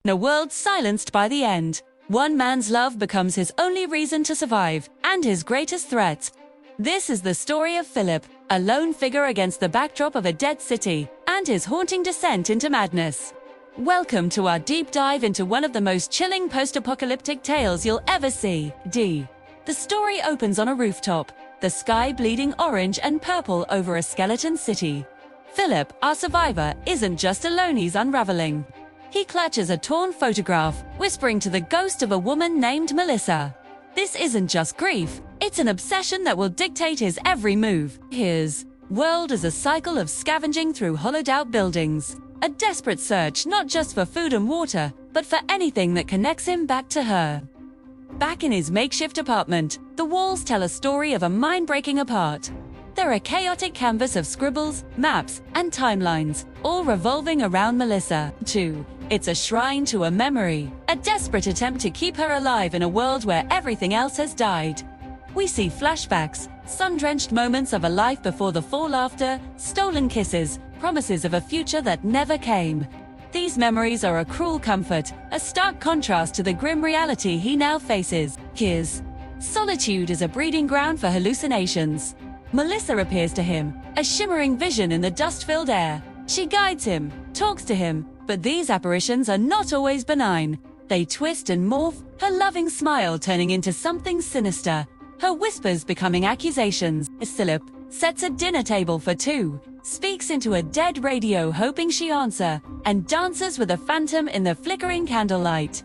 In a world silenced by the end, one man's love becomes his only reason to survive, and his greatest threat. This is the story of Philip, a lone figure against the backdrop of a dead city, and his haunting descent into madness. Welcome to our deep dive into one of the most chilling post-apocalyptic tales you'll ever see. D. The story opens on a rooftop, the sky bleeding orange and purple over a skeleton city. Philip, our survivor, isn't just alone, he's unraveling. He clutches a torn photograph, whispering to the ghost of a woman named Melissa. This isn't just grief, it's an obsession that will dictate his every move. His world is a cycle of scavenging through hollowed-out buildings. A desperate search not just for food and water, but for anything that connects him back to her. Back in his makeshift apartment, the walls tell a story of a mind breaking apart. They're a chaotic canvas of scribbles, maps, and timelines, all revolving around Melissa. 2. It's a shrine to a memory, a desperate attempt to keep her alive in a world where everything else has died. We see flashbacks, sun-drenched moments of a life before the fall, laughter, stolen kisses, promises of a future that never came. These memories are a cruel comfort, a stark contrast to the grim reality he now faces. His solitude is a breeding ground for hallucinations. Melissa appears to him, a shimmering vision in the dust-filled air. She guides him, talks to him, but these apparitions are not always benign. They twist and morph, her loving smile turning into something sinister, her whispers becoming accusations. Philip sets a dinner table for two, speaks into a dead radio hoping she answers, and dances with a phantom in the flickering candlelight.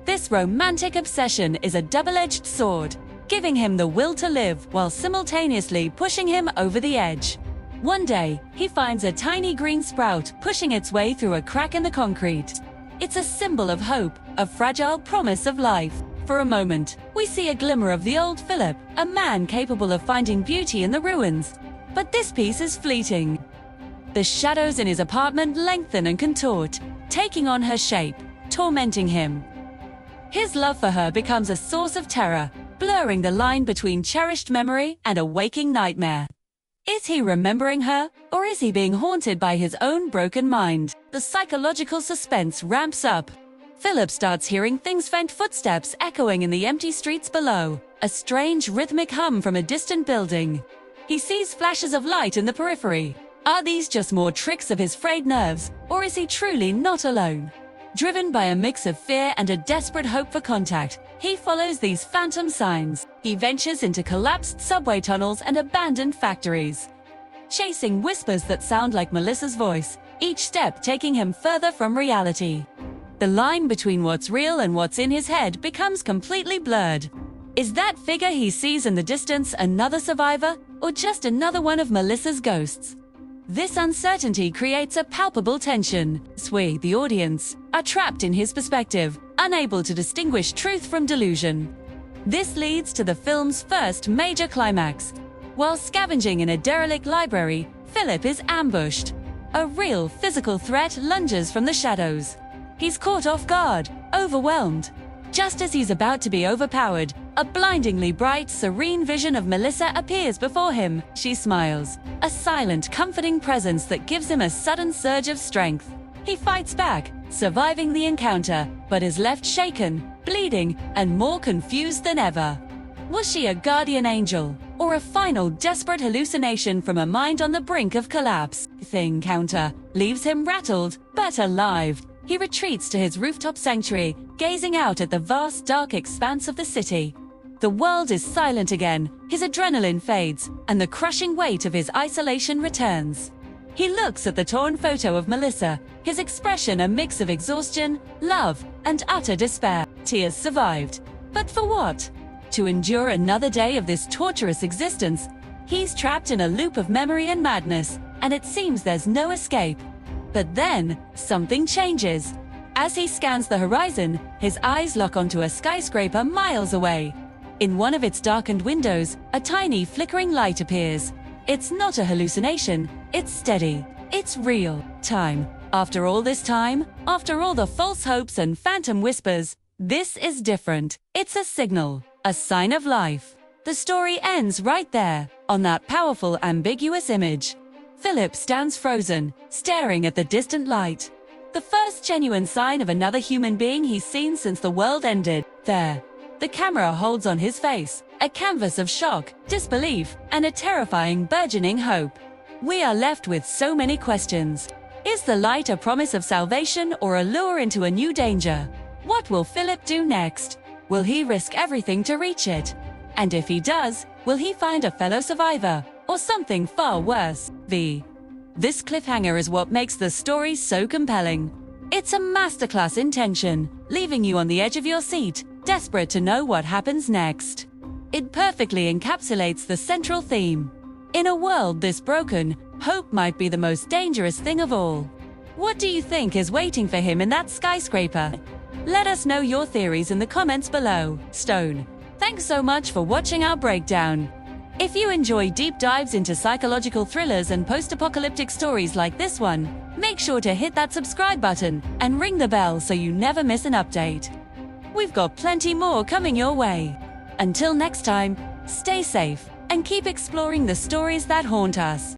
This romantic obsession is a double-edged sword, giving him the will to live while simultaneously pushing him over the edge. One day, he finds a tiny green sprout pushing its way through a crack in the concrete. It's a symbol of hope, a fragile promise of life. For a moment, we see a glimmer of the old Philip, a man capable of finding beauty in the ruins. But this piece is fleeting. The shadows in his apartment lengthen and contort, taking on her shape, tormenting him. His love for her becomes a source of terror, blurring the line between cherished memory and a waking nightmare. Is he remembering her, or is he being haunted by his own broken mind? The psychological suspense ramps up. Philip starts hearing faint footsteps echoing in the empty streets below, a strange rhythmic hum from a distant building. He sees flashes of light in the periphery. Are these just more tricks of his frayed nerves, or is he truly not alone? Driven by a mix of fear and a desperate hope for contact, he follows these phantom signs. He ventures into collapsed subway tunnels and abandoned factories, chasing whispers that sound like Melissa's voice, each step taking him further from reality. The line between what's real and what's in his head becomes completely blurred. Is that figure he sees in the distance another survivor, or just another one of Melissa's ghosts? This uncertainty creates a palpable tension. We, the audience, are trapped in his perspective, unable to distinguish truth from delusion. This leads to the film's first major climax. While scavenging in a derelict library, Philip is ambushed. A real physical threat lunges from the shadows. He's caught off guard, overwhelmed. Just as he's about to be overpowered, a blindingly bright, serene vision of Melissa appears before him. She smiles, a silent, comforting presence that gives him a sudden surge of strength. He fights back, surviving the encounter, but is left shaken, bleeding, and more confused than ever. Was she a guardian angel, or a final desperate hallucination from a mind on the brink of collapse? The encounter leaves him rattled, but alive. He retreats to his rooftop sanctuary, gazing out at the vast, dark expanse of the city. The world is silent again, his adrenaline fades, and the crushing weight of his isolation returns. He looks at the torn photo of Melissa, his expression a mix of exhaustion, love, and utter despair. He has survived. But for what? To endure another day of this torturous existence. He's trapped in a loop of memory and madness, and it seems there's no escape. But then, something changes. As he scans the horizon, his eyes lock onto a skyscraper miles away. In one of its darkened windows, a tiny flickering light appears. It's not a hallucination, it's steady, it's real. Time. After all this time, after all the false hopes and phantom whispers, this is different. It's a signal, a sign of life. The story ends right there, on that powerful, ambiguous image. Philip stands frozen, staring at the distant light. The first genuine sign of another human being he's seen since the world ended. There. The camera holds on his face, a canvas of shock, disbelief, and a terrifying burgeoning hope. We are left with so many questions. Is the light a promise of salvation or a lure into a new danger? What will Philip do next? Will he risk everything to reach it? And if he does, will he find a fellow survivor, or something far worse? This cliffhanger is what makes the story so compelling. It's a masterclass in tension, leaving you on the edge of your seat, desperate to know what happens next. It perfectly encapsulates the central theme. In a world this broken, hope might be the most dangerous thing of all. What do you think is waiting for him in that skyscraper? Let us know your theories in the comments below. Stone, thanks so much for watching our breakdown. If you enjoy deep dives into psychological thrillers and post-apocalyptic stories like this one, make sure to hit that subscribe button and ring the bell so you never miss an update. We've got plenty more coming your way. Until next time, stay safe and keep exploring the stories that haunt us.